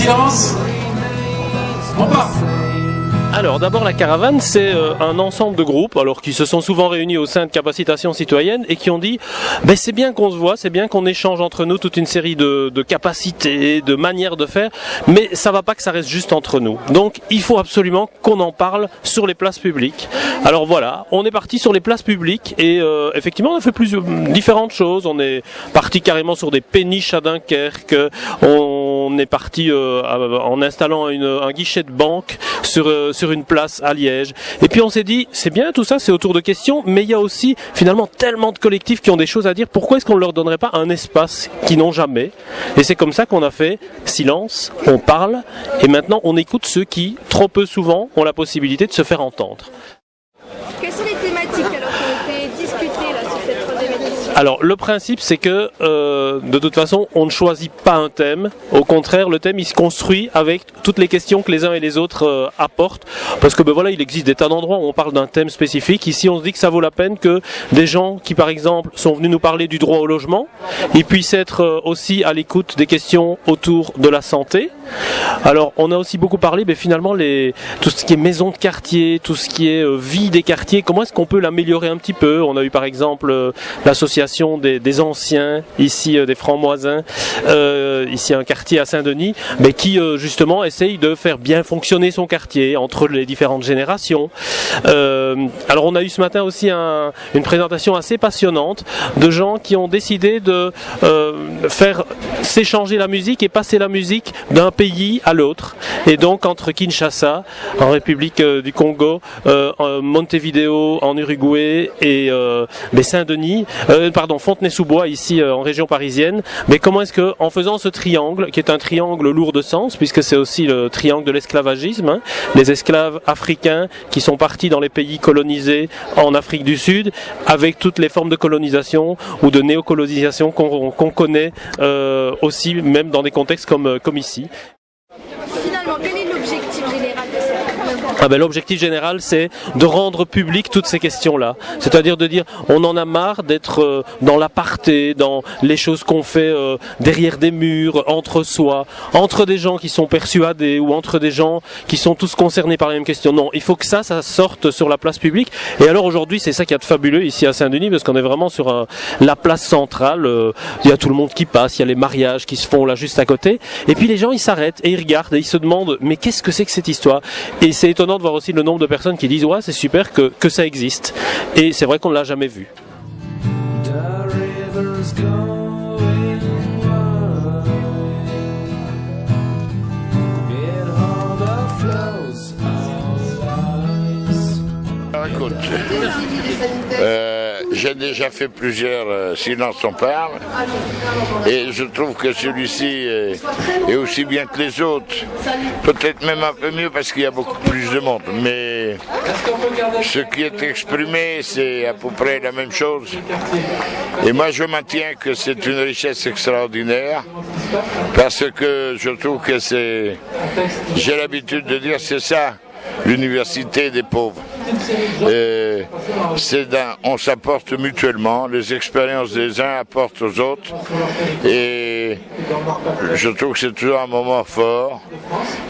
silence. On part. Alors d'abord la caravane c'est un ensemble de groupes alors qui se sont souvent réunis au sein de Capacitation Citoyenne et qui ont dit c'est bien qu'on se voit, c'est bien qu'on échange entre nous toute une série de capacités, de manières de faire, mais ça va pas que ça reste juste entre nous. Donc il faut absolument qu'on en parle sur les places publiques. Alors voilà, on est parti sur les places publiques et effectivement on a fait différentes choses. On est parti carrément sur des péniches à Dunkerque, on est parti en installant un guichet de banque sur une place à Liège. Et puis on s'est dit, c'est bien tout ça, c'est autour de questions, mais il y a aussi finalement tellement de collectifs qui ont des choses à dire. Pourquoi est-ce qu'on ne leur donnerait pas un espace qu'ils n'ont jamais? Et c'est comme ça qu'on a fait silence, on parle, et maintenant on écoute ceux qui, trop peu souvent, ont la possibilité de se faire entendre. Quelles sont les thématiques alors qui ont été discutées là, sur cette troisième édition? Alors le principe c'est que de toute façon on ne choisit pas un thème, au contraire le thème il se construit avec toutes les questions que les uns et les autres apportent, parce que voilà il existe des tas d'endroits où on parle d'un thème spécifique. Ici on se dit que ça vaut la peine que des gens qui par exemple sont venus nous parler du droit au logement, ils puissent être aussi à l'écoute des questions autour de la santé. Alors on a aussi beaucoup parlé finalement tout ce qui est maison de quartier, tout ce qui est vie des quartiers, comment est-ce qu'on peut l'améliorer un petit peu. On a eu par exemple l'association des anciens, ici des Francs-Moisins, ici un quartier à Saint-Denis, qui justement essaye de faire bien fonctionner son quartier entre les différentes générations. Alors on a eu ce matin aussi une présentation assez passionnante de gens qui ont décidé de faire s'échanger la musique et passer la musique d'un pays à l'autre. Et donc entre Kinshasa, en République du Congo, Montevideo en Uruguay et Saint-Denis, Fontenay-sous-Bois ici en région parisienne, comment est-ce que en faisant ce triangle, qui est un triangle lourd de sens, puisque c'est aussi le triangle de l'esclavagisme, les esclaves africains qui sont partis dans les pays colonisés en Afrique du Sud, avec toutes les formes de colonisation ou de néocolonisation qu'on connaît aussi, même dans des contextes comme ici. Finalement, quel est l'objectif général de cette? L'objectif général, c'est de rendre public toutes ces questions-là. C'est-à-dire de dire, on en a marre d'être dans l'aparté, dans les choses qu'on fait derrière des murs, entre soi, entre des gens qui sont persuadés ou entre des gens qui sont tous concernés par les mêmes questions. Non, il faut que ça sorte sur la place publique. Et alors aujourd'hui, c'est ça qui est de fabuleux ici à Saint-Denis, parce qu'on est vraiment sur la place centrale. Il y a tout le monde qui passe, il y a les mariages qui se font là juste à côté. Et puis les gens, ils s'arrêtent et ils regardent et ils se demandent, mais qu'est-ce que c'est que cette histoire? Et c'est étonnant de voir aussi le nombre de personnes qui disent ouais c'est super que ça existe, et c'est vrai qu'on ne l'a jamais vu. Écoute, j'ai déjà fait plusieurs Silence on parle et je trouve que celui-ci est aussi bien que les autres, peut-être même un peu mieux parce qu'il y a beaucoup plus de monde, mais ce qui est exprimé c'est à peu près la même chose, et moi je maintiens que c'est une richesse extraordinaire parce que je trouve que j'ai l'habitude de dire c'est ça l'université des pauvres. On s'apporte mutuellement, les expériences des uns apportent aux autres, et je trouve que c'est toujours un moment fort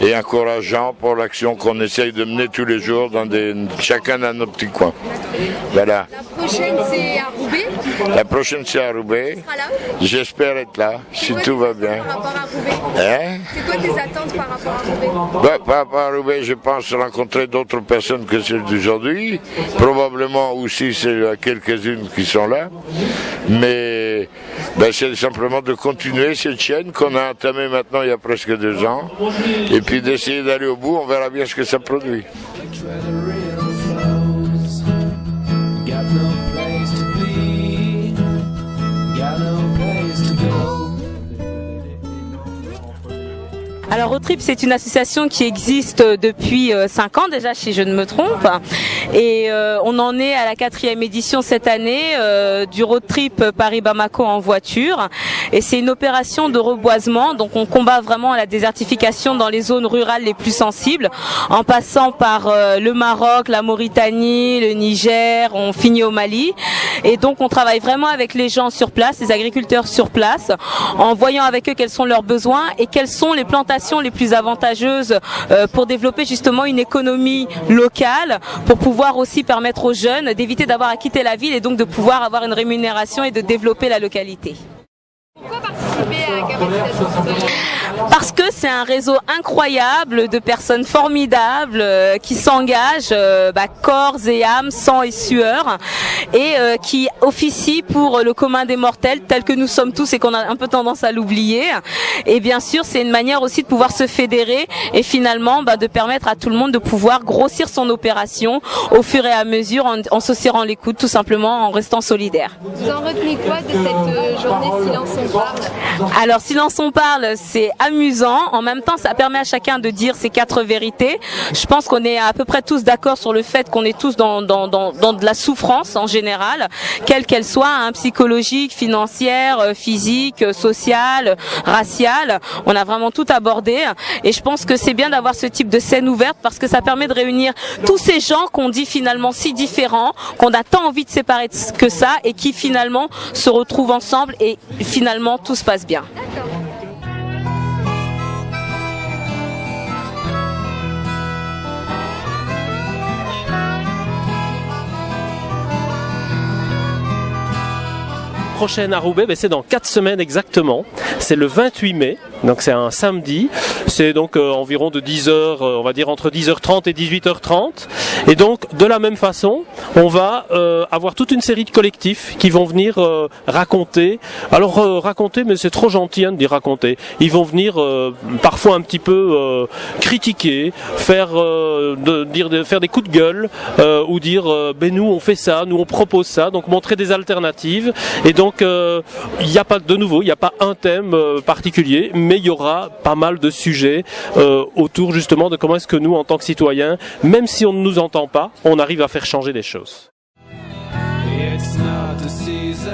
et encourageant pour l'action qu'on essaye de mener tous les jours chacun dans nos petits coins. Voilà. La prochaine c'est à Roubaix. La prochaine c'est à Roubaix. J'espère être là, si tout va bien. Par rapport à Roubaix, c'est quoi tes attentes par rapport à Roubaix? Par rapport à Roubaix, je pense rencontrer d'autres personnes que celles d'aujourd'hui. Probablement aussi c'est quelques-unes qui sont là. Mais c'est simplement de continuer cette chaîne qu'on a entamée maintenant il y a presque 2 ans. Et puis d'essayer d'aller au bout, on verra bien ce que ça produit. Alors Road Trip, c'est une association qui existe depuis 5 ans déjà, si je ne me trompe, et on en est à la 4e édition cette année du Road Trip Paris-Bamako en voiture, et c'est une opération de reboisement, donc on combat vraiment la désertification dans les zones rurales les plus sensibles, en passant par le Maroc, la Mauritanie, le Niger, on finit au Mali, et donc on travaille vraiment avec les gens sur place, les agriculteurs sur place, en voyant avec eux quels sont leurs besoins et quelles sont les plantations rémunérations les plus avantageuses pour développer justement une économie locale, pour pouvoir aussi permettre aux jeunes d'éviter d'avoir à quitter la ville et donc de pouvoir avoir une rémunération et de développer la localité. Pourquoi participer à Capacité? Parce que c'est un réseau incroyable de personnes formidables qui s'engagent corps et âme, sang et sueur, et qui officient pour le commun des mortels tel que nous sommes tous et qu'on a un peu tendance à l'oublier. Et bien sûr, c'est une manière aussi de pouvoir se fédérer et finalement de permettre à tout le monde de pouvoir grossir son opération au fur et à mesure en se serrant les coudes, tout simplement en restant solidaire. Vous en retenez quoi de cette journée Silence on parle? Alors Silence on parle, c'est amusant. En même temps, ça permet à chacun de dire ses 4 vérités. Je pense qu'on est à peu près tous d'accord sur le fait qu'on est tous dans de la souffrance en général, quelle qu'elle soit, psychologique, financière, physique, sociale, raciale. On a vraiment tout abordé et je pense que c'est bien d'avoir ce type de scène ouverte parce que ça permet de réunir tous ces gens qu'on dit finalement si différents, qu'on a tant envie de séparer que ça et qui finalement se retrouvent ensemble et finalement tout se passe bien. Prochaine à Roubaix, c'est dans 4 semaines exactement. C'est le 28 mai, donc c'est un samedi. C'est donc environ de 10h, on va dire entre 10h30 et 18h30. Et donc de la même façon, on va avoir toute une série de collectifs qui vont venir raconter. Alors raconter, mais c'est trop gentil de dire raconter. Ils vont venir parfois un petit peu critiquer, faire des coups de gueule ou dire nous on fait ça, nous on propose ça, donc montrer des alternatives. Et donc il n'y a pas de nouveau, il n'y a pas un thème particulier, mais il y aura pas mal de sujets autour justement de comment est-ce que nous en tant que citoyens, même si on ne nous entend pas, on arrive à faire changer les choses. It's not the season